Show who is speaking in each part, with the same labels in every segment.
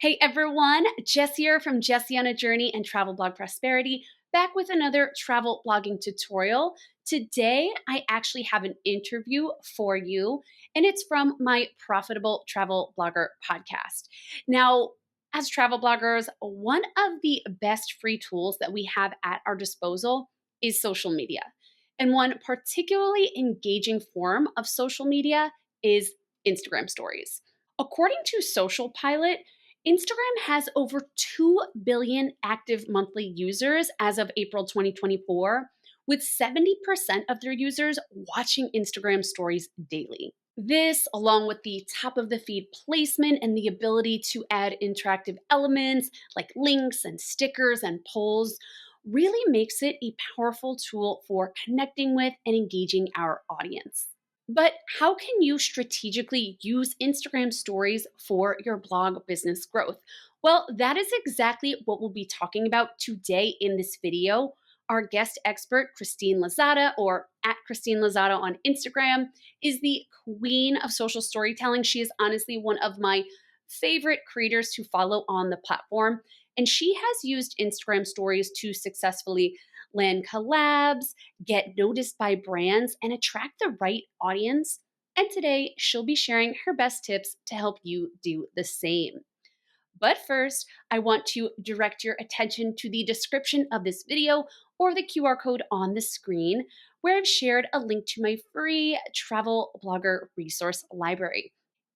Speaker 1: Hey everyone, Jess here from Jessie on a Journey and Travel Blog Prosperity, back with another travel blogging tutorial. Today, I actually have an interview for you, and it's from my Profitable Travel Blogger podcast. Now, as travel bloggers, one of the best free tools that we have at our disposal is social media. And one particularly engaging form of social media is Instagram stories. According to Social Pilot, Instagram has over 2 billion active monthly users as of April 2024, with 70% of their users watching Instagram stories daily. This, along with the top of the feed placement and the ability to add interactive elements like links and stickers and polls, really makes it a powerful tool for connecting with and engaging our audience. But how can you strategically use Instagram stories for your blog business growth? Well, that is exactly what we'll be talking about today in this video. Our guest expert, Christine Lozada, or at Christine Lozada on Instagram, is the queen of social storytelling. She is honestly one of my favorite creators to follow on the platform. And she has used Instagram stories to successfully land collabs, get noticed by brands, and attract the right audience. And today, she'll be sharing her best tips to help you do the same. But first, I want to direct your attention to the description of this video or the QR code on the screen, where I've shared a link to my free travel blogger resource library.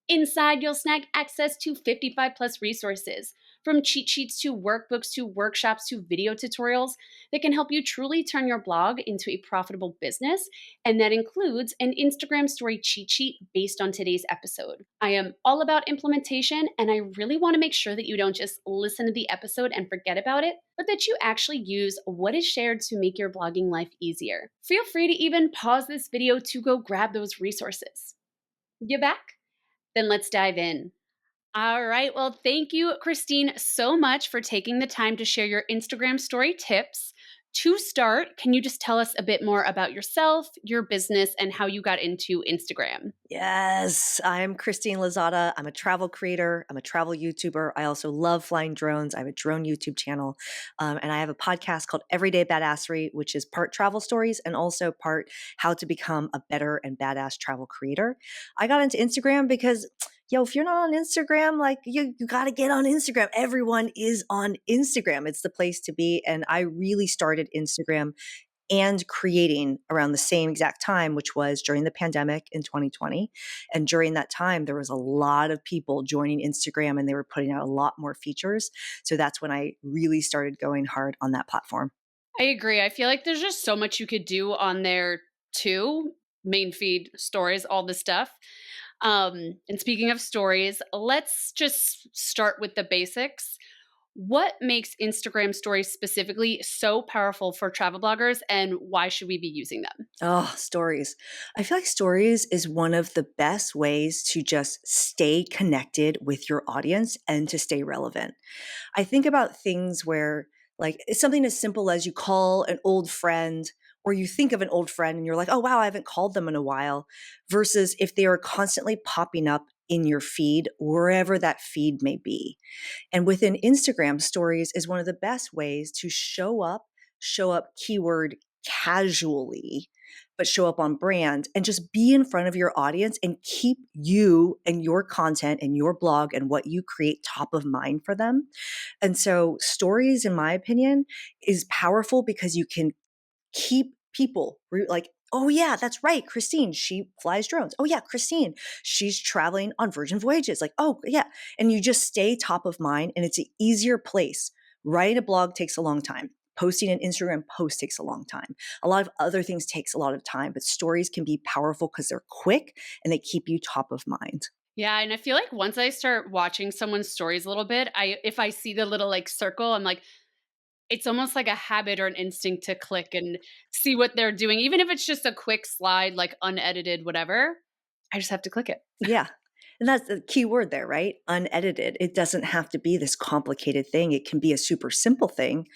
Speaker 1: Inside, you'll snag access to 55 plus resources, from cheat sheets to workbooks to workshops to video tutorials that can help you truly turn your blog into a profitable business. And that includes an Instagram story cheat sheet based on today's episode. I am all about implementation, and I really want to make sure that you don't just listen to the episode and forget about it, but that you actually use what is shared to make your blogging life easier. Feel free to even pause this video to go grab those resources. You back? Then let's dive in. All right. Well, thank you, Christine, so much for taking the time to share your Instagram story tips. To start, can you just tell us a bit more about yourself, your business, and how you got into Instagram?
Speaker 2: Yes, I'm Christine Lozada. I'm a travel creator. I'm a travel YouTuber. I also love flying drones. I have a drone YouTube channel. And I have a podcast called Everyday Badassery, which is part travel stories and also part how to become a better and badass travel creator. I got into Instagram because if you're not on Instagram, like you got to get on Instagram. Everyone is on Instagram. It's the place to be. And I really started Instagram and creating around the same exact time, which was during the pandemic in 2020. And during that time, there was a lot of people joining Instagram and they were putting out a lot more features. So that's when I really started going hard on that platform.
Speaker 1: I agree. I feel like there's just so much you could do on there too. Main feed, stories, all this stuff. And speaking of stories, let's just start with the basics. What makes Instagram stories specifically so powerful for travel bloggers, and why should we be using them?
Speaker 2: Oh, stories. I feel like stories is one of the best ways to just stay connected with your audience and to stay relevant. I think about things where, like, it's something as simple as you call an old friend or you think of an old friend and you're like, oh, wow, I haven't called them in a while, versus if they are constantly popping up in your feed, wherever that feed may be. And within Instagram, stories is one of the best ways to show up keyword casually, but show up on brand and just be in front of your audience and keep you and your content and your blog and what you create top of mind for them. And so stories, in my opinion, is powerful because you can keep people like, oh yeah, that's right, Christine, she flies drones. Oh yeah, Christine, she's traveling on Virgin Voyages. Like, oh yeah. And you just stay top of mind and it's an easier place. Writing a blog takes a long time. Posting an Instagram post takes a long time. A lot of other things takes a lot of time, but stories can be powerful because they're quick and they keep you top of mind.
Speaker 1: Yeah, and I feel like once I start watching someone's stories a little bit, if I see the little like circle, I'm like, it's almost like a habit or an instinct to click and see what they're doing, even if it's just a quick slide, like unedited, whatever. I just have to click it.
Speaker 2: Yeah. And that's the key word there, right? Unedited. It doesn't have to be this complicated thing. It can be a super simple thing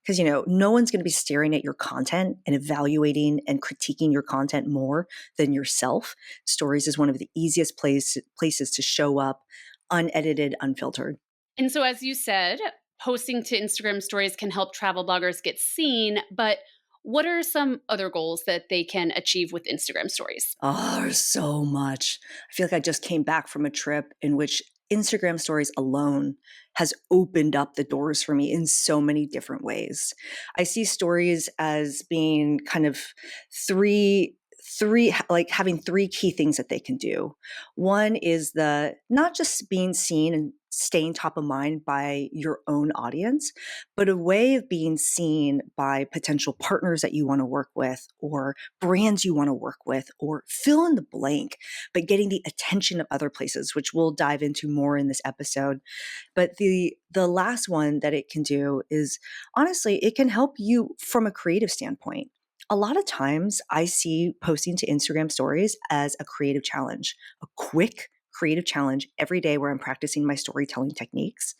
Speaker 2: because, no one's going to be staring at your content and evaluating and critiquing your content more than yourself. Stories is one of the easiest places to show up unedited, unfiltered.
Speaker 1: And so, as you said, posting to Instagram stories can help travel bloggers get seen, but what are some other goals that they can achieve with Instagram stories?
Speaker 2: Oh, there's so much. I feel like I just came back from a trip in which Instagram stories alone has opened up the doors for me in so many different ways. I see stories as being kind of three like having three key things that they can do. One is the not just being seen and staying top of mind by your own audience, but a way of being seen by potential partners that you want to work with or brands you want to work with, or fill in the blank, but getting the attention of other places, which we'll dive into more in this episode. But the last one that it can do is honestly, it can help you from a creative standpoint. A lot of times I see posting to Instagram stories as a creative challenge, a quick creative challenge every day where I'm practicing my storytelling techniques.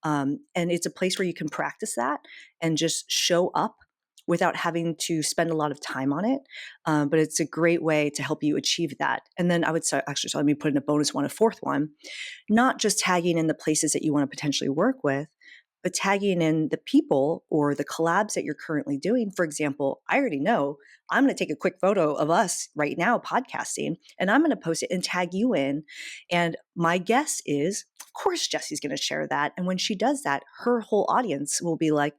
Speaker 2: And it's a place where you can practice that and just show up without having to spend a lot of time on it. But it's a great way to help you achieve that. And then I would say, actually, so let me put in a bonus one, a fourth one, not just tagging in the places that you want to potentially work with, but tagging in the people or the collabs that you're currently doing. For example, I already know I'm going to take a quick photo of us right now podcasting and I'm going to post it and tag you in. And my guess is, of course, Jesse's going to share that. And when she does that, her whole audience will be like,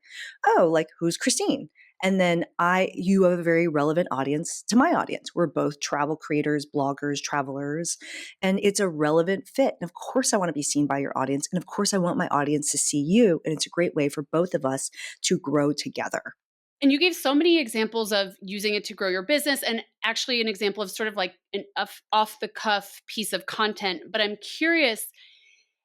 Speaker 2: oh, like who's Christine? And then you have a very relevant audience to my audience. We're both travel creators, bloggers, travelers, and it's a relevant fit. And of course, I want to be seen by your audience. And of course, I want my audience to see you. And it's a great way for both of us to grow together.
Speaker 1: And you gave so many examples of using it to grow your business, and actually an example of sort of like an off the cuff piece of content. But I'm curious,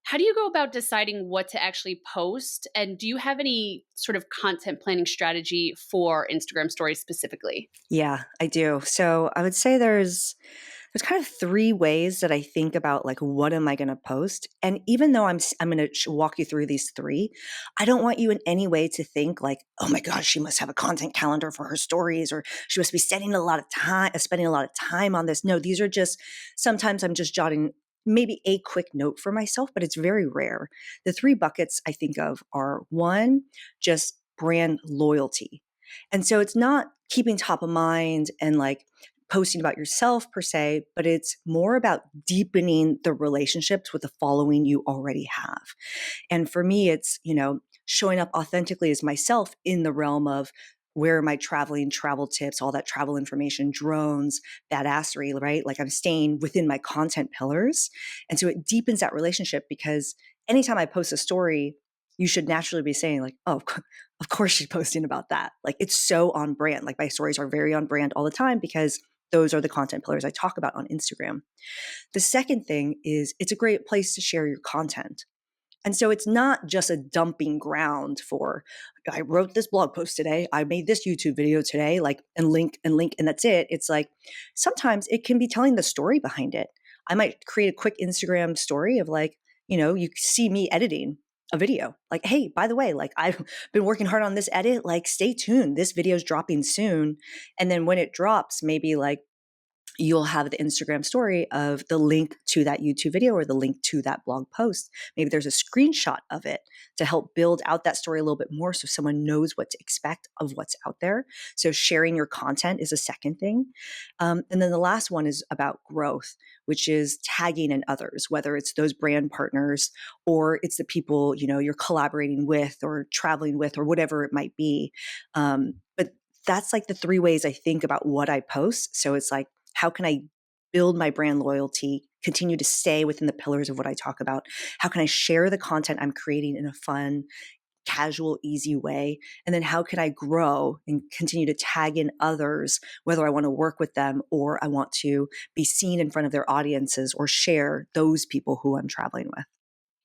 Speaker 1: how do you go about deciding what to actually post? And do you have any sort of content planning strategy for Instagram stories specifically?
Speaker 2: Yeah, I do. So I would say there's kind of three ways that I think about like what am I going to post. And even though I'm going to walk you through these three, I don't want you in any way to think like, oh my gosh, she must have a content calendar for her stories, or she must be spending a lot of time on this. No, these are just sometimes I'm just jotting maybe a quick note for myself, but it's very rare. The three buckets I think of are one, just brand loyalty. And so it's not keeping top of mind and like posting about yourself per se, but it's more about deepening the relationships with the following you already have. And for me, it's, showing up authentically as myself in the realm of where am I traveling, travel tips, all that travel information, drones, badassery, right? Like I'm staying within my content pillars. And so it deepens that relationship because anytime I post a story, you should naturally be saying like, oh, of course she's posting about that. Like it's so on brand. Like my stories are very on brand all the time because those are the content pillars I talk about on Instagram. The second thing is it's a great place to share your content. And so it's not just a dumping ground for, I wrote this blog post today, I made this YouTube video today, like, and link, and that's it. It's like sometimes it can be telling the story behind it. I might create a quick Instagram story of like, you see me editing a video. Like, hey, by the way, like I've been working hard on this edit, like stay tuned. This video is dropping soon. And then when it drops, maybe like you'll have the Instagram story of the link to that YouTube video or the link to that blog post. Maybe there's a screenshot of it to help build out that story a little bit more so someone knows what to expect of what's out there. So sharing your content is a second thing. And then the last one is about growth, which is tagging in others, whether it's those brand partners or it's the people, you're collaborating with or traveling with or whatever it might be. But that's like the three ways I think about what I post. So it's like, how can I build my brand loyalty, continue to stay within the pillars of what I talk about? How can I share the content I'm creating in a fun, casual, easy way? And then how can I grow and continue to tag in others, whether I want to work with them or I want to be seen in front of their audiences or share those people who I'm traveling with?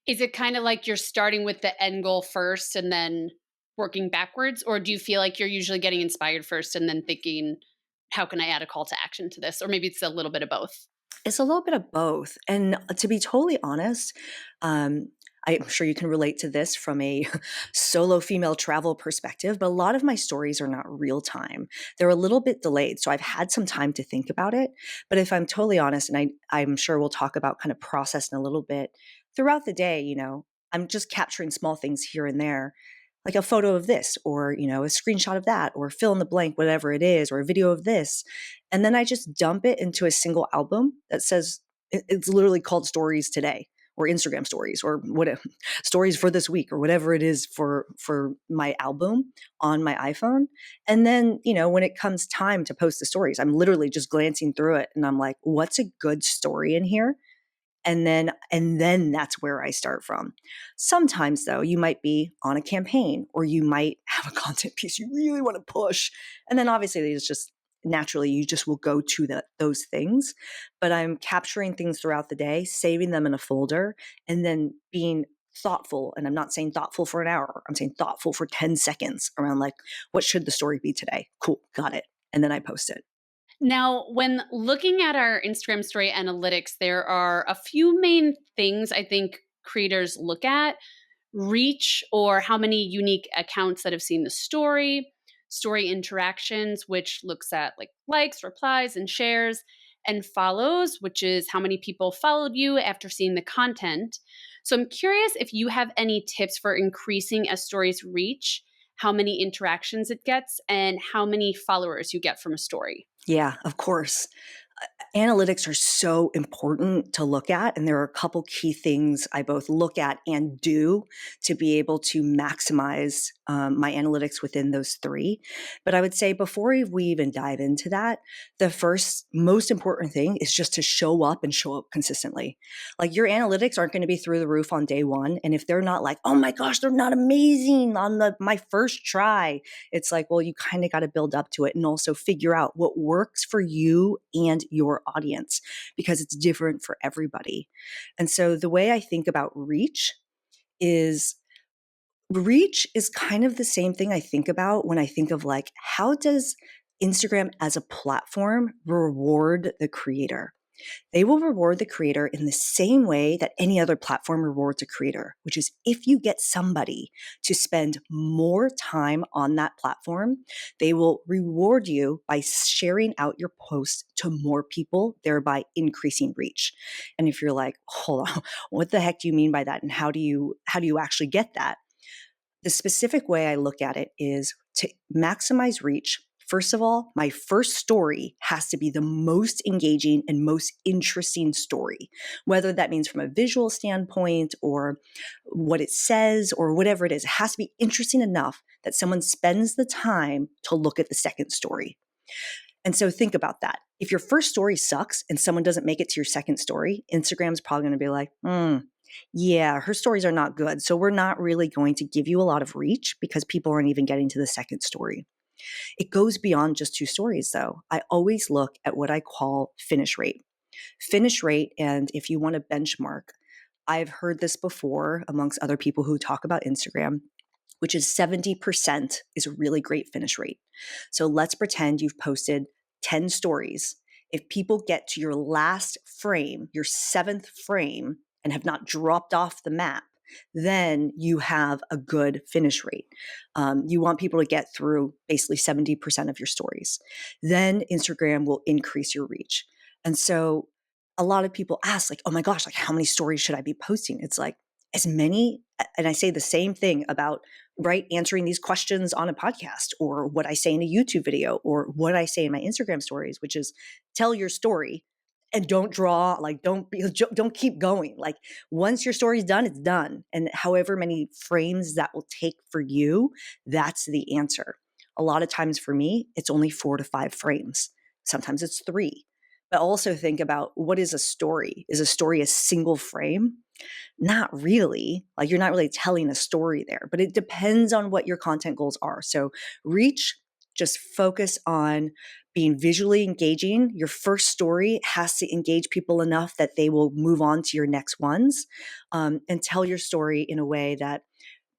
Speaker 1: Is it kind of like you're starting with the end goal first and then working backwards? Or do you feel like you're usually getting inspired first and then thinking, how can I add a call to action to this? Or maybe it's a little bit of both.
Speaker 2: It's a little bit of both. And to be totally honest, um, I'm sure you can relate to this from a solo female travel perspective, but a lot of my stories are not real time. They're a little bit delayed. So I've had some time to think about it. But if I'm totally honest, and I'm sure we'll talk about kind of process in a little bit, throughout the day, I'm just capturing small things here and there, like a photo of this, or, a screenshot of that, or fill in the blank, whatever it is, or a video of this. And then I just dump it into a single album that says, it's literally called Stories Today, or Instagram Stories, or whatever, Stories for this week, or whatever it is for my album on my iPhone. And then, when it comes time to post the stories, I'm literally just glancing through it and I'm like, what's a good story in here? And then that's where I start from. Sometimes though, you might be on a campaign, or you might have a content piece you really want to push. And then obviously it's just naturally you just will go to those things. But I'm capturing things throughout the day, saving them in a folder, and then being thoughtful. And I'm not saying thoughtful for an hour. I'm saying thoughtful for 10 seconds around, like, what should the story be today? Cool. Got it. And then I post it.
Speaker 1: Now, when looking at our Instagram story analytics, there are a few main things I think creators look at: reach, or how many unique accounts that have seen the story interactions, which looks at like likes, replies, and shares, and follows, which is how many people followed you after seeing the content. So I'm curious if you have any tips for increasing a story's reach, how many interactions it gets, and how many followers you get from a story.
Speaker 2: Yeah, of course. Analytics are so important to look at. And there are a couple key things I both look at and do to be able to maximize my analytics within those three. But I would say before we even dive into that, the first most important thing is just to show up and show up consistently. Like, your analytics aren't going to be through the roof on day one. And if they're not like, oh my gosh, they're not amazing on my first try, it's like, well, you kind of got to build up to it and also figure out what works for you and your audience, because it's different for everybody. And so the way I think about is reach is kind of the same thing I think about when I think of, like, how does Instagram as a platform reward the creator? They will reward the creator in the same way that any other platform rewards a creator, which is if you get somebody to spend more time on that platform, they will reward you by sharing out your post to more people, thereby increasing reach. And if you're like, hold on, what the heck do you mean by that? And how do you actually get that? The specific way I look at it is to maximize reach. First of all, my first story has to be the most engaging and most interesting story, whether that means from a visual standpoint or what it says or whatever it is. It has to be interesting enough that someone spends the time to look at the second story. And so think about that. If your first story sucks and someone doesn't make it to your second story, Instagram's probably going to be like, yeah, her stories are not good. So we're not really going to give you a lot of reach because people aren't even getting to the second story. It goes beyond just two stories, though. I always look at what I call finish rate. Finish rate, and if you want to benchmark, I've heard this before amongst other people who talk about Instagram, which is 70% is a really great finish rate. So let's pretend you've posted 10 stories. If people get to your last frame, your seventh frame, and have not dropped off the map, then you have a good finish rate. You want people to get through basically 70% of your stories. Then Instagram will increase your reach. And so a lot of people ask, like, oh my gosh, like, how many stories should I be posting? It's like, as many. And I say the same thing about, right, answering these questions on a podcast, or what I say in a YouTube video, or what I say in my Instagram stories, which is tell your story and don't draw, like, don't keep going. Like, once your story's done, it's done. And however many frames that will take for you, that's the answer. A lot of times for me, it's only 4 to 5 frames. Sometimes it's 3. But also think about, what is a story? Is a story a single frame? Not really. Like, you're not really telling a story there, but it depends on what your content goals are. So reach, just focus on being visually engaging. Your first story has to engage people enough that they will move on to your next ones, and tell your story in a way that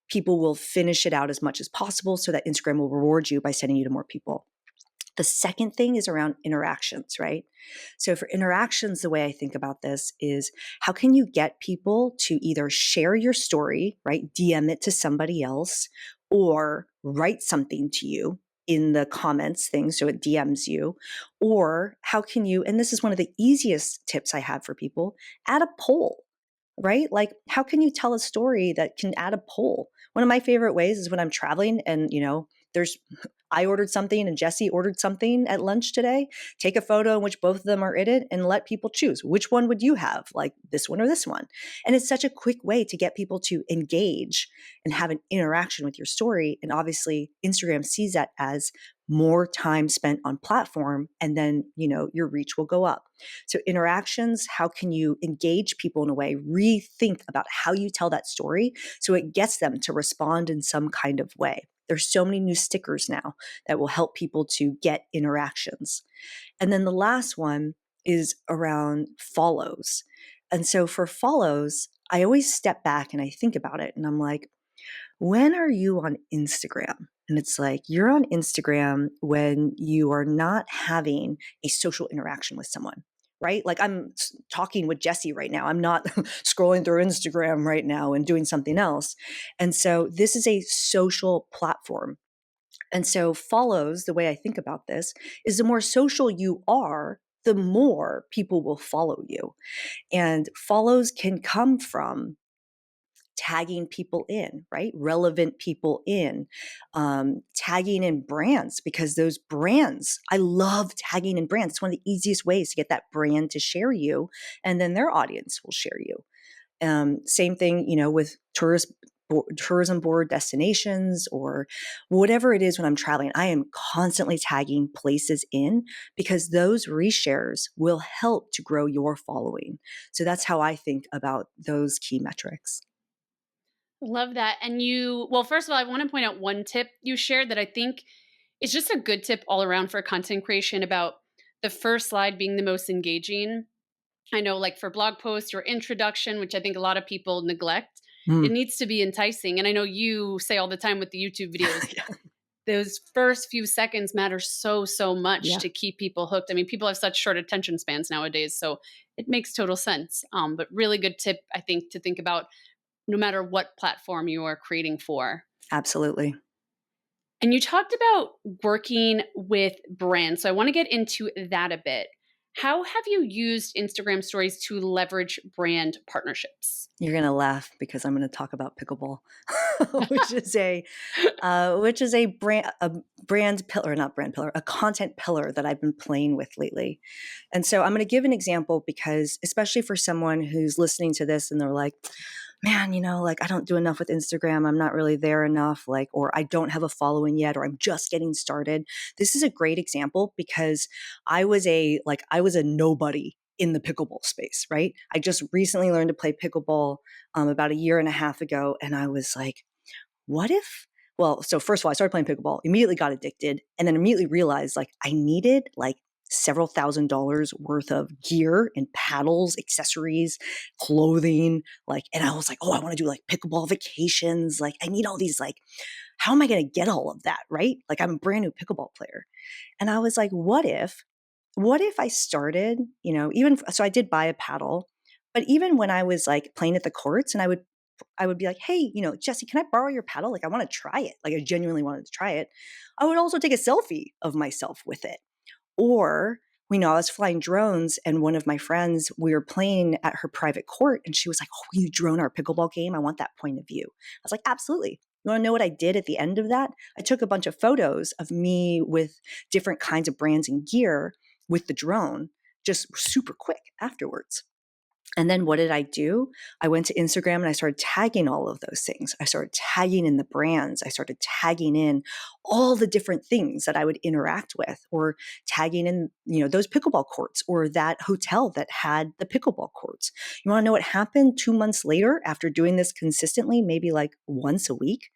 Speaker 2: people will finish it out as much as possible so that Instagram will reward you by sending you to more people. The second thing is around interactions, right? So for interactions, the way I think about this is, how can you get people to either share your story, right? DM it to somebody else, or write something to you in the comments thing, so it DMs you. Or how can you, and this is one of the easiest tips I have for people, add a poll. right? Like, how can you tell a story that can add a poll? One of my favorite ways is when I'm traveling and, there's I ordered something and Jesse ordered something at lunch today. Take a photo in which both of them are in it and let people choose. Which one would you have? Like this one or this one? And it's such a quick way to get people to engage and have an interaction with your story. And obviously, Instagram sees that as more time spent on platform, and then, your reach will go up. So interactions, how can you engage people in a way, rethink about how you tell that story so it gets them to respond in some kind of way. There's so many new stickers now that will help people to get interactions. And then the last one is around follows. And so for follows, I always step back and I think about it and I'm like, when are you on Instagram? And it's like, you're on Instagram when you are not having a social interaction with someone, right? Like I'm talking with Jesse right now. I'm not scrolling through Instagram right now and doing something else. And so this is a social platform. And so follows, the way I think about this, is the more social you are, the more people will follow you. And follows can come from tagging people in, right? Relevant people in, tagging in brands, because those brands, I love tagging in brands. It's one of the easiest ways to get that brand to share you, and then their audience will share you. Same thing, with tourism board destinations or whatever it is when I'm traveling. I am constantly tagging places in because those reshares will help to grow your following. So that's how I think about those key metrics.
Speaker 1: Love that. And well, first of all, I want to point out one tip you shared that I think is just a good tip all around for content creation about the first slide being the most engaging. I know, like for blog posts or introduction, which I think a lot of people neglect, it
Speaker 2: Mm.
Speaker 1: needs to be enticing. And I know you say all the time with the YouTube videos, those first few seconds matter so, so much
Speaker 2: Yeah,
Speaker 1: to keep people hooked. I mean, people have such short attention spans nowadays. So it makes total sense. But really good tip, I think, to think about no matter what platform you are creating for.
Speaker 2: absolutely.
Speaker 1: And you talked about working with brands. So I want to get into that a bit. How have you used Instagram stories to leverage brand partnerships?
Speaker 2: You're gonna laugh because I'm gonna talk about pickleball, which is a brand pillar, not brand pillar, a content pillar that I've been playing with lately. And so I'm going to give an example because, especially for someone who's listening to this and they're like, man, like I don't do enough with Instagram. I'm not really there enough, like, or I don't have a following yet, or I'm just getting started. This is a great example because I was a nobody in the pickleball space, right? I just recently learned to play pickleball about a year and a half ago. And I was like, what if so first of all, I started playing pickleball, immediately got addicted, and then immediately realized like I needed like several $1,000s worth of gear and paddles, accessories, clothing, like, and I was like, oh, I want to do like pickleball vacations. Like I need all these, like, how am I going to get all of that? Right. Like I'm a brand new pickleball player. And I was like, what if I started, even so I did buy a paddle, but even when I was like playing at the courts and I would be like, hey, Jesse, can I borrow your paddle? Like, I want to try it. Like, I genuinely wanted to try it. I would also take a selfie of myself with it. Or, I was flying drones and one of my friends, we were playing at her private court and she was like, oh, will you drone our pickleball game? I want that point of view. I was like, absolutely. You want to know what I did at the end of that? I took a bunch of photos of me with different kinds of brands and gear with the drone, just super quick afterwards. And then what did I do? I went to Instagram and I started tagging all of those things. I started tagging in the brands. I started tagging in all the different things that I would interact with, or tagging in, those pickleball courts or that hotel that had the pickleball courts. You want to know what happened 2 months later after doing this consistently, maybe like once a week?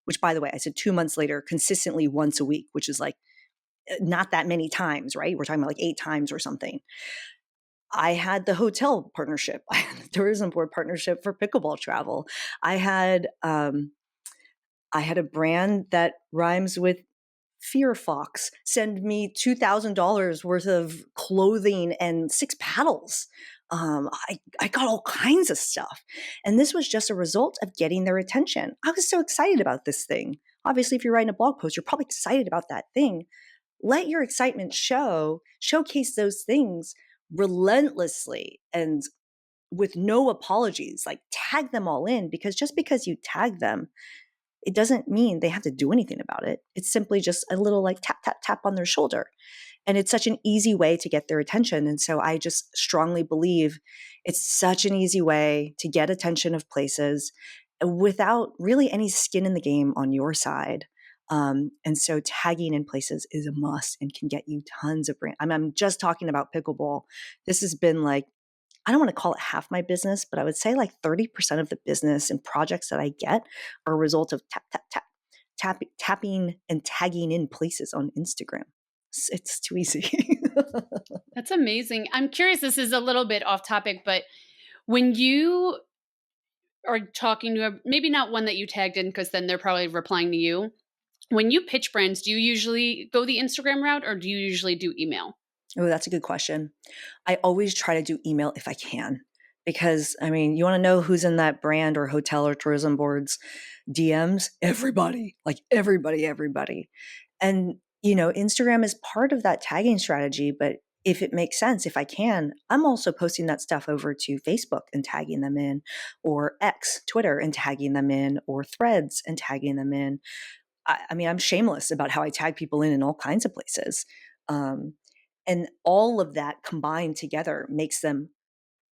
Speaker 2: Which, by the way, I said 2 months later, consistently once a week, which is like not that many times, right? We're talking about like 8 times or something. I had the hotel partnership. I had the tourism board partnership for pickleball travel. I had I had a brand that rhymes with Fear Fox send me $2,000 worth of clothing and 6 paddles. I got all kinds of stuff. And this was just a result of getting their attention. I was so excited about this thing. Obviously, if you're writing a blog post, you're probably excited about that thing. Let your excitement showcase those things relentlessly and with no apologies, like tag them all in, because just because you tag them, it doesn't mean they have to do anything about it. It's simply just a little like tap, tap, tap on their shoulder. And it's such an easy way to get their attention. And so I just strongly believe it's such an easy way to get attention of places without really any skin in the game on your side. And so tagging in places is a must and can get you tons of brand. I'm just talking about pickleball. This has been like, I don't want to call it half my business, but I would say like 30% of the business and projects that I get are a result of tapping and tagging in places on Instagram. It's too easy.
Speaker 1: That's amazing. I'm curious, this is a little bit off topic, but when you are talking to maybe not one that you tagged in because then they're probably replying to you. When you pitch brands, do you usually go the Instagram route or do you usually do email?
Speaker 2: Oh, that's a good question. I always try to do email if I can, because I mean, you want to know who's in that brand or hotel or tourism boards DMs? Everybody, like everybody, everybody. And, Instagram is part of that tagging strategy, but if it makes sense, if I can, I'm also posting that stuff over to Facebook and tagging them in, or X, Twitter, and tagging them in, or Threads and tagging them in. I mean, I'm shameless about how I tag people in all kinds of places. Um, and all of that combined together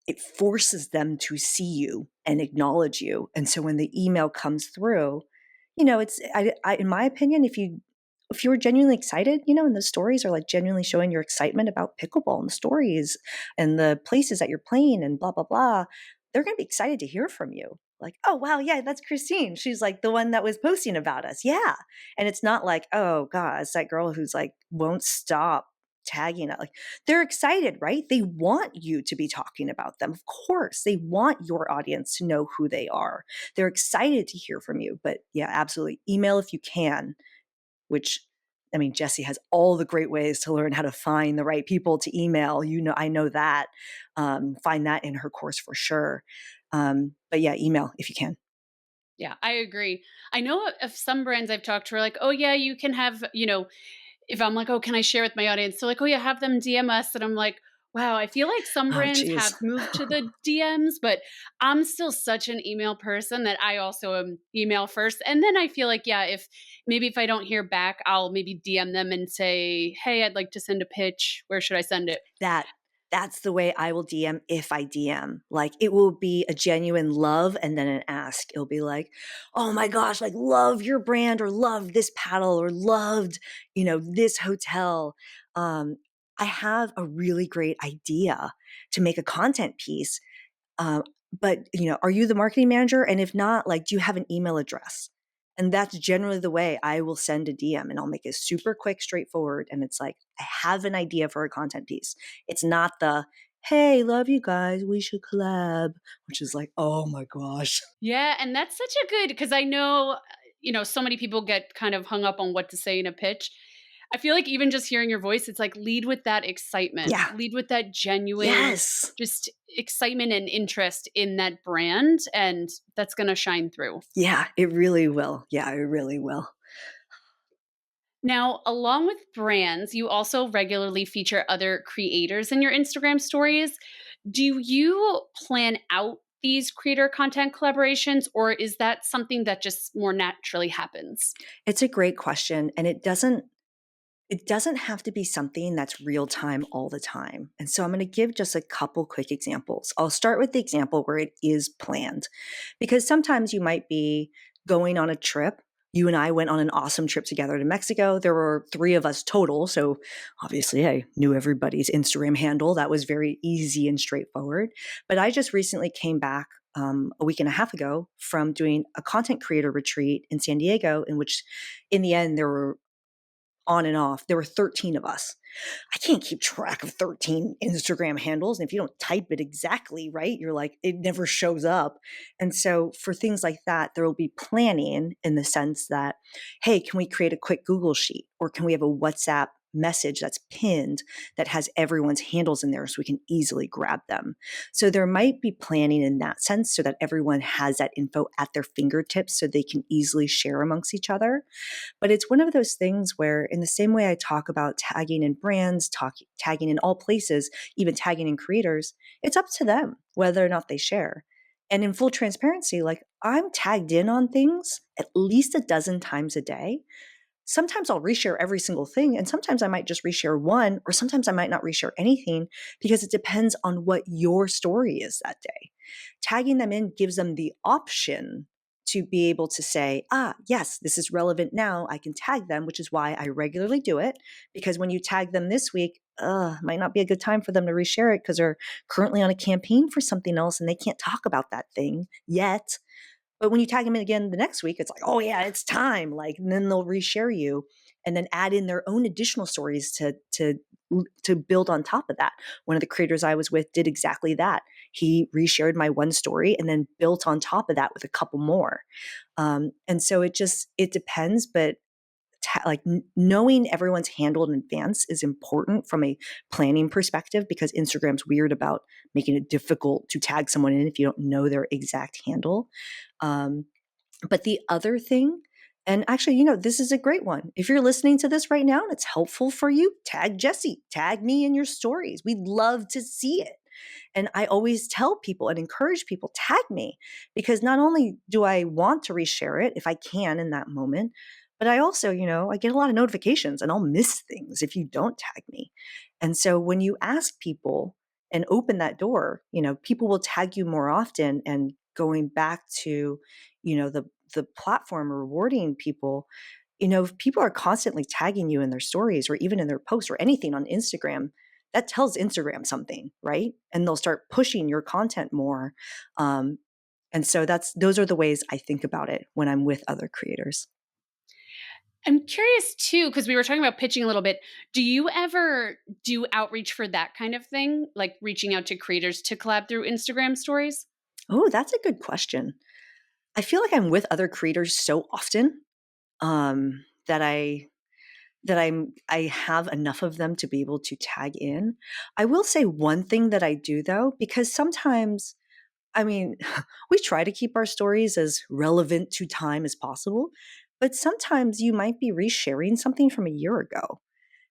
Speaker 2: it forces them to see you and acknowledge you. And so when the email comes through, in my opinion, if you're genuinely excited, and the stories are like genuinely showing your excitement about pickleball and the stories and the places that you're playing and blah, blah, blah, they're going to be excited to hear from you. Like, oh, wow, yeah, that's Christine. She's like the one that was posting about us. Yeah. And it's not like, oh, God, it's that girl who's like, won't stop tagging it. Like, they're excited, right? They want you to be talking about them. Of course, they want your audience to know who they are. They're excited to hear from you. But yeah, absolutely. Email if you can, which I mean, Jessie has all the great ways to learn how to find the right people to email. I know that. Find that in her course for sure. But yeah, email if you can.
Speaker 1: Yeah, I agree. I know of some brands I've talked to are like, oh, yeah, you can have, if I'm like, oh, can I share with my audience? So like, oh yeah, have them DM us. And I'm like, wow, I feel like some
Speaker 2: Oh,
Speaker 1: brands
Speaker 2: geez.
Speaker 1: have moved to the DMs, but I'm still such an email person that I also am email first. And then I feel like, yeah, if I don't hear back, I'll maybe DM them and say, hey, I'd like to send a pitch. Where should I send it?
Speaker 2: That that's the way I will DM if I DM. Like, it will be a genuine love and then an ask. It'll be like, "Oh my gosh, like love your brand or love this paddle or loved, this hotel. I have a really great idea to make a content piece. Um, but, are you the marketing manager? And if not, like, do you have an email address?" And that's generally the way I will send a DM, and I'll make it super quick, straightforward. And it's like, I have an idea for a content piece. It's not the, hey, love you guys, we should collab, which is like, oh my gosh.
Speaker 1: Yeah, and that's such a good because I know, so many people get kind of hung up on what to say in a pitch. I feel like even just hearing your voice, it's like lead with that excitement,
Speaker 2: Yeah.
Speaker 1: lead with that genuine,
Speaker 2: Yes.
Speaker 1: just excitement and interest in that brand, and that's going to shine through.
Speaker 2: Yeah, it really will. Yeah, it really will.
Speaker 1: Now, along with brands, you also regularly feature other creators in your Instagram stories. Do you plan out these creator content collaborations, or is that something that just more naturally happens?
Speaker 2: It's a great question. And it doesn't have to be something that's real time all the time. And so I'm going to give just a couple quick examples. I'll start with the example where it is planned, because sometimes you might be going on a trip. You and I went on an awesome trip together to Mexico. There were 3 of us total. So obviously I knew everybody's Instagram handle. That was very easy and straightforward. But I just recently came back a week and a half ago from doing a content creator retreat in San Diego, in which in the end there were on and off. There were 13 of us. I can't keep track of 13 Instagram handles. And if you don't type it exactly right, you're like, it never shows up. And so for things like that, there will be planning in the sense that, hey, can we create a quick Google sheet, or can we have a WhatsApp message that's pinned that has everyone's handles in there so we can easily grab them. So there might be planning in that sense so that everyone has that info at their fingertips so they can easily share amongst each other. But it's one of those things where, in the same way I talk about tagging in brands, tagging in all places, even tagging in creators, it's up to them whether or not they share. And in full transparency, like I'm tagged in on things at least a dozen times a day. Sometimes I'll reshare every single thing, and sometimes I might just reshare one, or sometimes I might not reshare anything because it depends on what your story is that day. Tagging them in gives them the option to be able to say, yes, this is relevant now. I can tag them, which is why I regularly do it. Because when you tag them this week, might not be a good time for them to reshare it because they're currently on a campaign for something else and they can't talk about that thing yet. But when you tag them in again the next week, it's like, oh yeah, it's time. Like, and then they'll reshare you and then add in their own additional stories to build on top of that. One of the creators I was with did exactly that. He reshared my one story and then built on top of that with a couple more. And so it depends, but knowing everyone's handle in advance is important from a planning perspective because Instagram's weird about making it difficult to tag someone in if you don't know their exact handle. But the other thing, and actually, this is a great one. If you're listening to this right now and it's helpful for you, tag Jesse, tag me in your stories. We'd love to see it. And I always tell people and encourage people, tag me, because not only do I want to reshare it if I can in that moment, but I also, I get a lot of notifications and I'll miss things if you don't tag me. And so when you ask people and open that door, people will tag you more often. And going back to, the platform rewarding people, if people are constantly tagging you in their stories or even in their posts or anything on Instagram, that tells Instagram something, right? And they'll start pushing your content more. And so those are the ways I think about it when I'm with other creators.
Speaker 1: I'm curious too, because we were talking about pitching a little bit. Do you ever do outreach for that kind of thing? Like reaching out to creators to collab through Instagram stories?
Speaker 2: Oh, that's a good question. I feel like I'm with other creators so often that I have enough of them to be able to tag in. I will say one thing that I do though, because sometimes, I mean, we try to keep our stories as relevant to time as possible, but sometimes you might be resharing something from a year ago.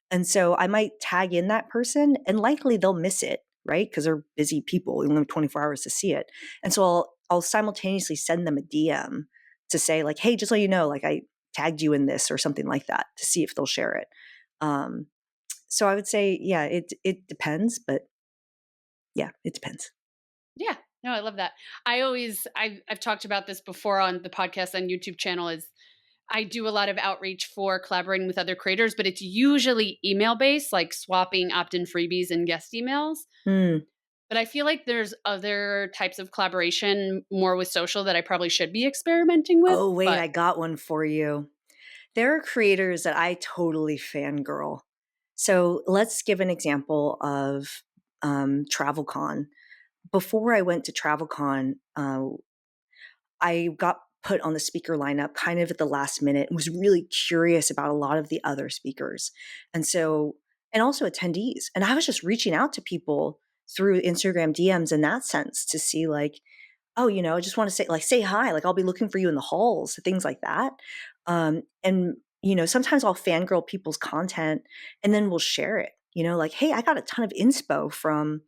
Speaker 2: And so I might tag in that person and likely they'll miss it, right? Because they're busy people. We only have 24 hours to see it. And so I'll simultaneously send them a DM to say like, hey, just so you know, like I tagged you in this or something like that to see if they'll share it. So I would say, yeah, it depends, but yeah, it depends.
Speaker 1: Yeah. No, I love that. I've talked about this before on the podcast and YouTube channel is I do a lot of outreach for collaborating with other creators, but it's usually email based, like swapping opt-in freebies and guest emails.
Speaker 2: Mm.
Speaker 1: But I feel like there's other types of collaboration more with social that I probably should be experimenting with.
Speaker 2: Oh, wait,
Speaker 1: But
Speaker 2: I got one for you. There are creators that I totally fangirl. So let's give an example of TravelCon. Before I went to TravelCon, I got put on the speaker lineup kind of at the last minute and was really curious about a lot of the other speakers. And also attendees. And I was just reaching out to people through Instagram DMs in that sense to see like, oh, I just want to say hi, like I'll be looking for you in the halls, things like that. And sometimes I'll fangirl people's content and then we'll share it, like, hey, I got a ton of inspo from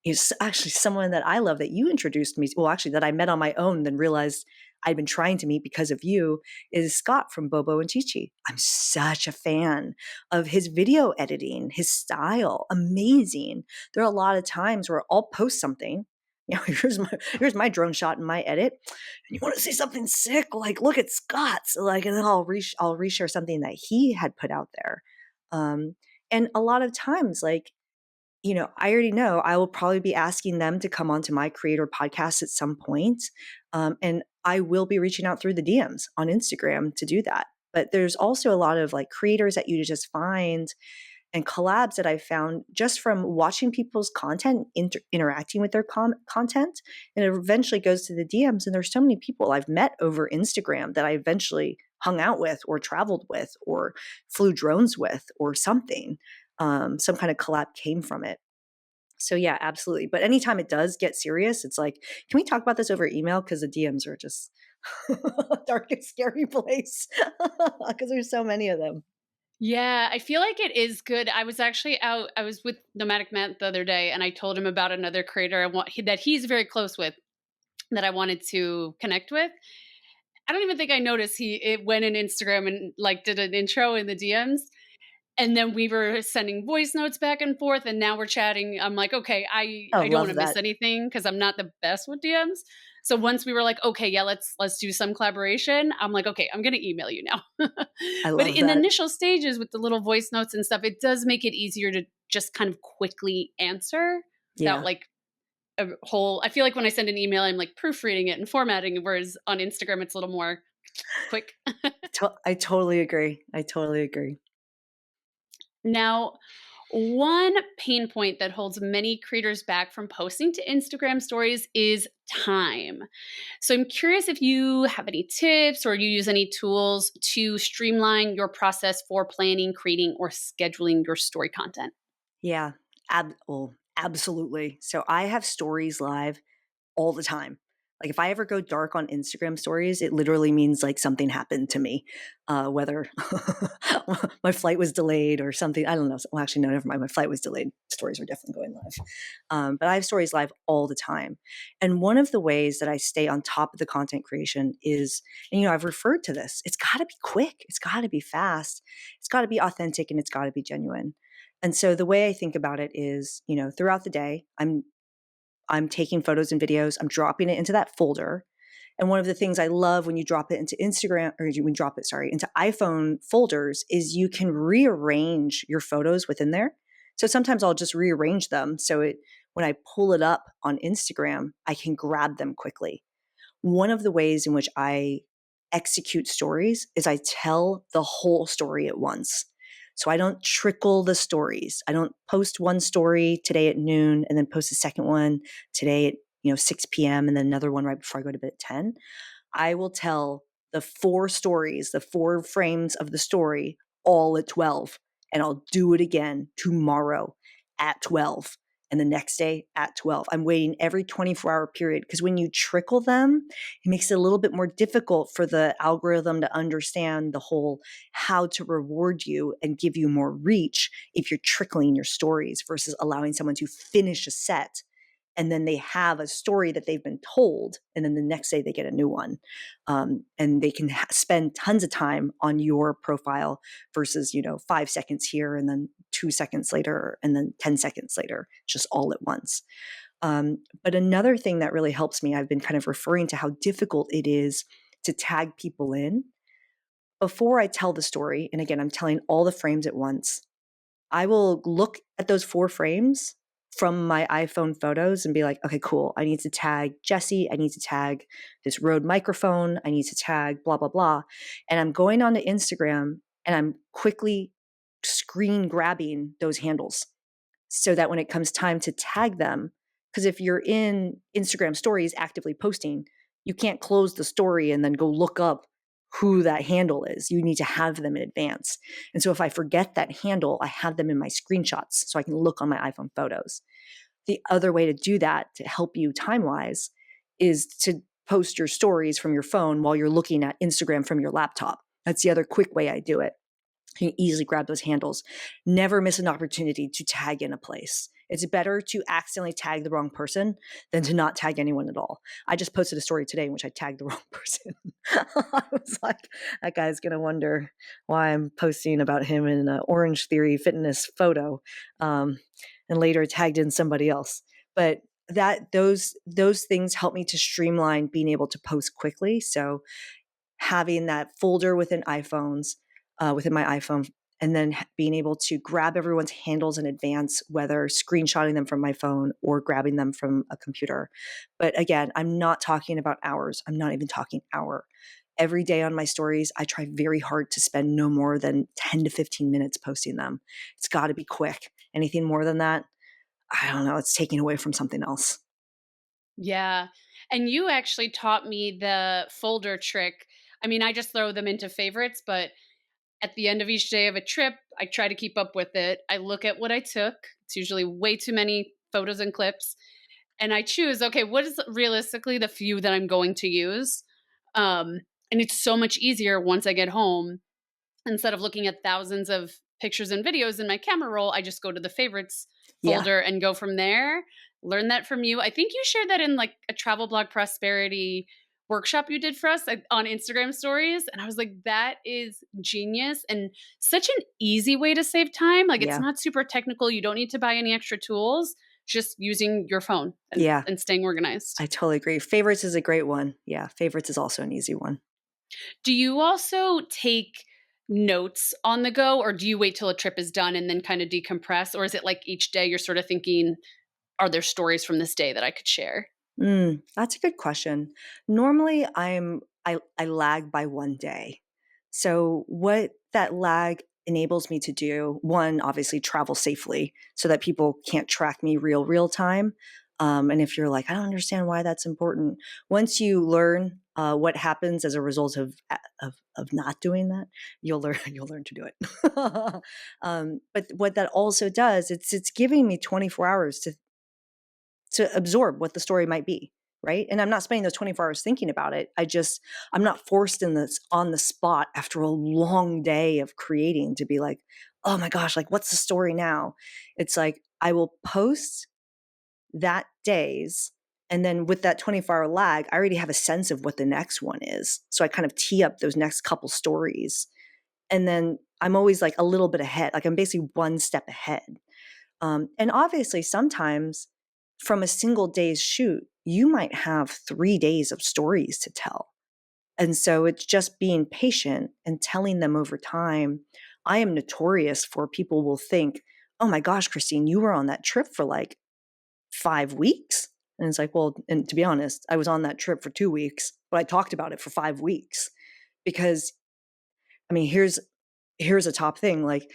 Speaker 2: is actually someone that I love that you introduced me to. Well, actually, that I met on my own, then realized I'd been trying to meet because of you, is Scott from Bobo and Chichi. I'm such a fan of his video editing, his style, amazing. There are a lot of times where I'll post something. Here's my drone shot in my edit. And you want to see something sick? Like, look at Scott's. Like, and then I'll reshare something that he had put out there. And a lot of times, like, I already know I will probably be asking them to come onto my creator podcast at some point. And I will be reaching out through the DMs on Instagram to do that. But there's also a lot of like creators that you just find and collabs that I found just from watching people's content, interacting with their content. And it eventually goes to the DMs. And there's so many people I've met over Instagram that I eventually hung out with or traveled with or flew drones with or something. Some kind of collab came from it. So yeah, absolutely. But anytime it does get serious, it's like, can we talk about this over email? Because the DMs are just a dark and scary place because there's so many of them.
Speaker 1: Yeah, I feel like it is good. I was actually out, I was with Nomadic Matt the other day, and I told him about another creator that he's very close with that I wanted to connect with. I don't even think I noticed it went in Instagram and like did an intro in the DMs. And then we were sending voice notes back and forth, and now we're chatting. I'm like, okay,
Speaker 2: I
Speaker 1: I don't want
Speaker 2: love
Speaker 1: to miss
Speaker 2: that.
Speaker 1: anything because I'm not the best with DMs. So once we were like, okay, yeah, let's do some collaboration. I'm like, okay, I'm gonna email you now.
Speaker 2: I
Speaker 1: But
Speaker 2: love
Speaker 1: in the
Speaker 2: that.
Speaker 1: initial stages with the little voice notes and stuff, it does make it easier to just kind of quickly answer without
Speaker 2: Yeah.
Speaker 1: like a whole. I feel like when I send an email, I'm like proofreading it and formatting, whereas on Instagram, it's a little more quick.
Speaker 2: I totally agree. I totally agree.
Speaker 1: Now, one pain point that holds many creators back from posting to Instagram stories is time. So I'm curious if you have any tips or you use any tools to streamline your process for planning, creating, or scheduling your story content.
Speaker 2: Yeah. Absolutely. So I have stories live all the time. Like if I ever go dark on Instagram stories, it literally means like something happened to me, whether my flight was delayed or something. I don't know. Well, actually, no, never mind. My flight was delayed. Stories are definitely going live. But I have stories live all the time. And one of the ways that I stay on top of the content creation is, and I've referred to this, it's got to be quick. It's got to be fast. It's got to be authentic and it's got to be genuine. And so the way I think about it is, throughout the day, I'm taking photos and videos, I'm dropping it into that folder. And one of the things I love when you drop it into Instagram or when you drop it, sorry, into iPhone folders is you can rearrange your photos within there. So sometimes I'll just rearrange them so when I pull it up on Instagram, I can grab them quickly. One of the ways in which I execute stories is I tell the whole story at once. So I don't trickle the stories. I don't post one story today at noon and then post a second one today at 6 p.m. and then another one right before I go to bed at 10. I will tell the four stories, the four frames of the story all at 12. And I'll do it again tomorrow at 12 and the next day at 12. I'm waiting every 24-hour period because when you trickle them, it makes it a little bit more difficult for the algorithm to understand the whole how to reward you and give you more reach if you're trickling your stories versus allowing someone to finish a set and then they have a story that they've been told and then the next day they get a new one, and they can spend tons of time on your profile versus 5 seconds here and then 2 seconds later and then 10 seconds later, just all at once. But another thing that really helps me, I've been kind of referring to how difficult it is to tag people in before I tell the story. And again, I'm telling all the frames at once. I will look at those four frames from my iPhone photos and be like, okay, cool. I need to tag Jesse. I need to tag this Rode microphone. I need to tag blah, blah, blah. And I'm going onto Instagram and I'm quickly screen grabbing those handles so that when it comes time to tag them, because if you're in Instagram stories actively posting, you can't close the story and then go look up who that handle is. You need to have them in advance. And so if I forget that handle, I have them in my screenshots so I can look on my iPhone photos. The other way to do that to help you time wise is to post your stories from your phone while you're looking at Instagram from your laptop. That's the other quick way I do it. You can easily grab those handles. Never miss an opportunity to tag in a place. It's better to accidentally tag the wrong person than to not tag anyone at all. I just posted a story today in which I tagged the wrong person. I was like, that guy's going to wonder why I'm posting about him in an Orange Theory fitness photo, and later tagged in somebody else. But those things help me to streamline being able to post quickly. So having that folder within iPhones, within my iPhone, and then being able to grab everyone's handles in advance, whether screenshotting them from my phone or grabbing them from a computer. But again, I'm not talking about hours. I'm not even talking hour. Every day on my stories, I try very hard to spend no more than 10 to 15 minutes posting them. It's got to be quick. Anything more than that, I don't know, it's taking away from something else.
Speaker 1: Yeah. And you actually taught me the folder trick. I mean, I just throw them into favorites, but at the end of each day of a trip, I try to keep up with it. I look at what I took. It's usually way too many photos and clips. And I choose, okay, what is realistically the few that I'm going to use? And it's so much easier once I get home. Instead of looking at thousands of pictures and videos in my camera roll, I just go to the favorites
Speaker 2: Yeah.
Speaker 1: folder and go from there. Learn that from you. I think you shared that in like a travel blog prosperity workshop you did for us on Instagram stories. And I was like, that is genius and such an easy way to save time. Like it's
Speaker 2: Yeah.
Speaker 1: not super technical. You don't need to buy any extra tools, just using your phone
Speaker 2: Yeah.
Speaker 1: and staying organized.
Speaker 2: I totally agree. Favorites is a great one. Yeah. Favorites is also an easy one.
Speaker 1: Do you also take notes on the go, or do you wait till a trip is done and then kind of decompress? Or is it like each day you're sort of thinking, are there stories from this day that I could share?
Speaker 2: That's a good question. Normally, I lag by 1 day. So what that lag enables me to do, one, obviously travel safely so that people can't track me real time. And if you're like, I don't understand why that's important. Once you learn what happens as a result of not doing that, you'll learn you'll learn to do it. But what that also does, it's giving me 24 hours to absorb what the story might be, right? And I'm not spending those 24 hours thinking about it. I'm not forced in this on the spot after a long day of creating to be like, oh my gosh, like what's the story now? It's like I will post that days, and then with that 24-hour lag, I already have a sense of what the next one is. So I kind of tee up those next couple stories. And then I'm always like a little bit ahead. Like I'm basically one step ahead. And obviously, sometimes from a single day's shoot, you might have 3 days of stories to tell. And so it's just being patient and telling them over time. I am notorious for people will think, oh my gosh, Christine, you were on that trip for like 5 weeks. And it's like, well, and to be honest, I was on that trip for 2 weeks, but I talked about it for 5 weeks because I mean, here's a top thing. Like,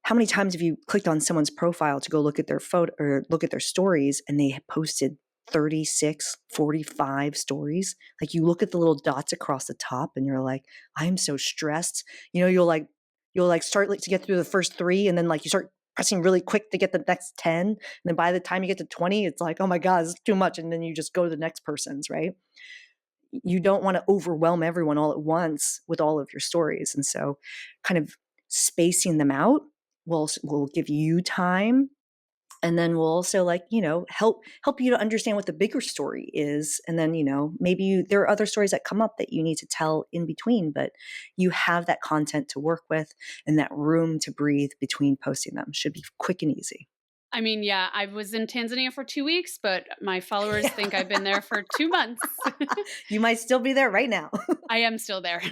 Speaker 2: how many times have you clicked on someone's profile to go look at their photo or look at their stories and they have posted 36, 45 stories? Like you look at the little dots across the top and you're like, I'm so stressed. You know, you'll start like to get through the first three and then like you start pressing really quick to get the next 10. And then by the time you get to 20, it's like, oh my God, this is too much. And then you just go to the next person's, right? You don't want to overwhelm everyone all at once with all of your stories. And so kind of spacing them out will give you time, and then we'll also like, help you to understand what the bigger story is. And then, there are other stories that come up that you need to tell in between, but you have that content to work with and that room to breathe between posting them should be quick and easy.
Speaker 1: I mean, yeah, I was in Tanzania for 2 weeks, but my followers think I've been there for 2 months.
Speaker 2: You might still be there right now.
Speaker 1: I am still there.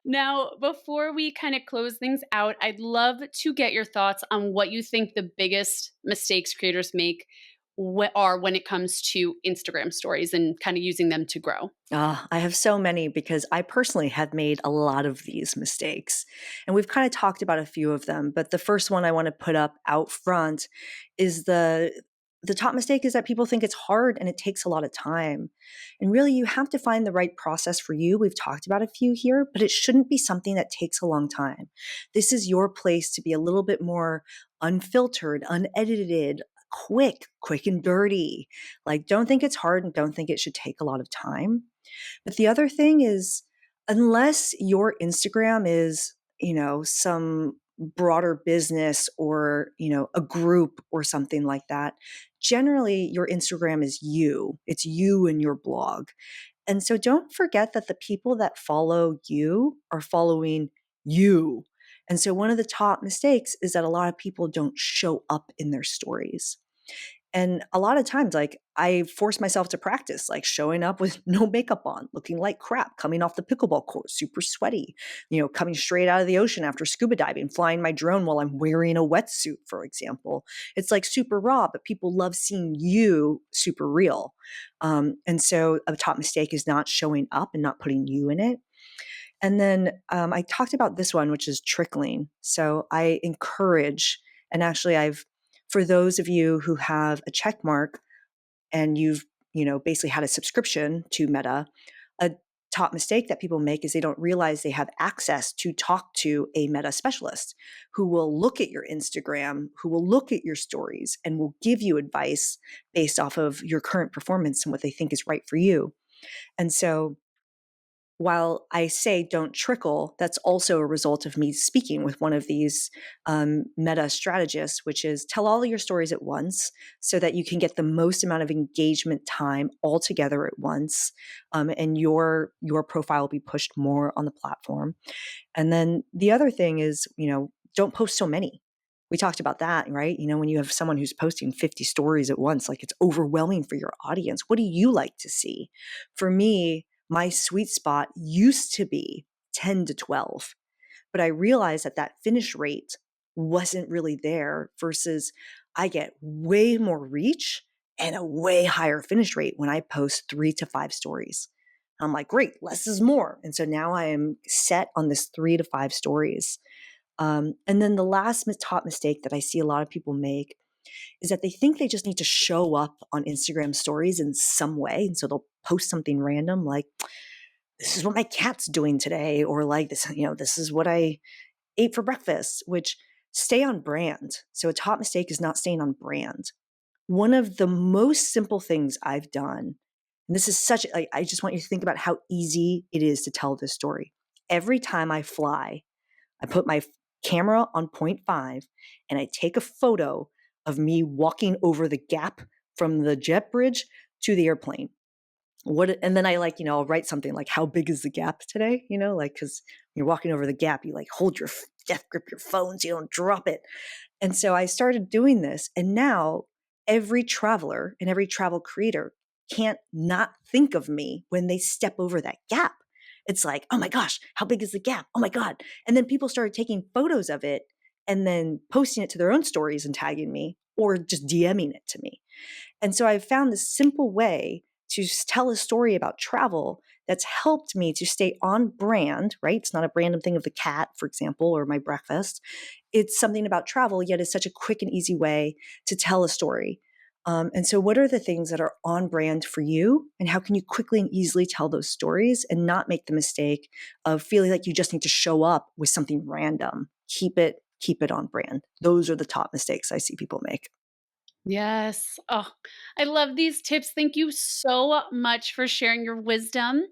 Speaker 1: Now, before we kind of close things out, I'd love to get your thoughts on what you think the biggest mistakes creators make are when it comes to Instagram stories and kind of using them to grow.
Speaker 2: I have so many because I personally have made a lot of these mistakes. And we've kind of talked about a few of them, but the first one I want to put up out front is the top mistake is that people think it's hard and it takes a lot of time. And really you have to find the right process for you. We've talked about a few here, but it shouldn't be something that takes a long time. This is your place to be a little bit more unfiltered, unedited, quick and dirty. Like don't think it's hard and don't think it should take a lot of time. But the other thing is, unless your Instagram is, some broader business or, a group or something like that, generally your Instagram is you. It's you and your blog. And so don't forget that the people that follow you are following you. And so one of the top mistakes is that a lot of people don't show up in their stories. And a lot of times, like I force myself to practice, like showing up with no makeup on, looking like crap, coming off the pickleball court, super sweaty, coming straight out of the ocean after scuba diving, flying my drone while I'm wearing a wetsuit, for example. It's like super raw, but people love seeing you super real. And so a top mistake is not showing up and not putting you in it. And then I talked about this one, which is trickling. So I encourage, and actually for those of you who have a check mark and you've, basically had a subscription to Meta, a top mistake that people make is they don't realize they have access to talk to a meta specialist who will look at your Instagram, who will look at your stories, and will give you advice based off of your current performance and what they think is right for you. And so while I say don't trickle, that's also a result of me speaking with one of these meta strategists, which is tell all of your stories at once so that you can get the most amount of engagement time all together at once, and your profile will be pushed more on the platform. And then the other thing is, don't post so many. We talked about that, right? When you have someone who's posting 50 stories at once, like it's overwhelming for your audience. What do you like to see? For me, my sweet spot used to be 10 to 12, but I realized that that finish rate wasn't really there versus I get way more reach and a way higher finish rate when I post 3 to 5 stories. I'm like, great, less is more. And so now I am set on this 3 to 5 stories. And then the last top mistake that I see a lot of people make is that they think they just need to show up on Instagram stories in some way. And so they'll post something random like, this is what my cat's doing today, or like this, this is what I ate for breakfast, which stay on brand. So a top mistake is not staying on brand. One of the most simple things I've done, and this is I just want you to think about how easy it is to tell this story. Every time I fly, I put my camera on 0.5 and I take a photo of me walking over the gap from the jet bridge to the airplane. And then I I'll write something like, how big is the gap today? Because you're walking over the gap, you hold your death grip your phone so you don't drop it. And so I started doing this. And now every traveler and every travel creator can't not think of me when they step over that gap. It's like, oh my gosh, how big is the gap? Oh my God. And then people started taking photos of it and then posting it to their own stories and tagging me or just DMing it to me. And so I've found this simple way to tell a story about travel that's helped me to stay on brand, right? It's not a random thing of the cat, for example, or my breakfast. It's something about travel, yet it's such a quick and easy way to tell a story. And so, what are the things that are on brand for you? And how can you quickly and easily tell those stories and not make the mistake of feeling like you just need to show up with something random? Keep it on brand. Those are the top mistakes I see people make.
Speaker 1: Yes. Oh, I love these tips. Thank you so much for sharing your wisdom.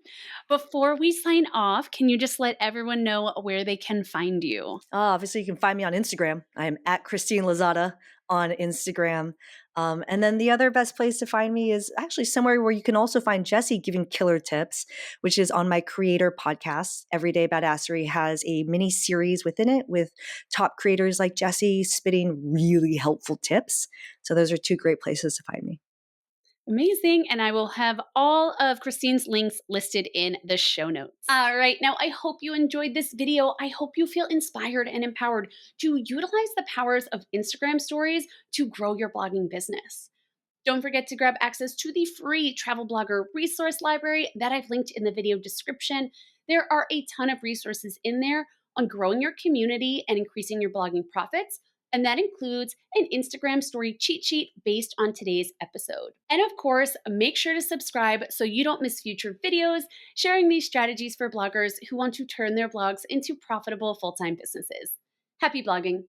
Speaker 1: Before we sign off, can you just let everyone know where they can find you?
Speaker 2: Obviously, you can find me on Instagram. I am at Christine Lazada on Instagram. And then the other best place to find me is actually somewhere where you can also find Jesse giving killer tips, which is on my creator podcast. Everyday Badassery has a mini series within it with top creators like Jesse spitting really helpful tips. So those are two great places to find me.
Speaker 1: Amazing. And I will have all of Christine's links listed in the show notes. All right. Now, I hope you enjoyed this video. I hope you feel inspired and empowered to utilize the powers of Instagram stories to grow your blogging business. Don't forget to grab access to the free travel blogger resource library that I've linked in the video description. There are a ton of resources in there on growing your community and increasing your blogging profits. And that includes an Instagram story cheat sheet based on today's episode. And of course, make sure to subscribe so you don't miss future videos sharing these strategies for bloggers who want to turn their blogs into profitable full-time businesses. Happy blogging!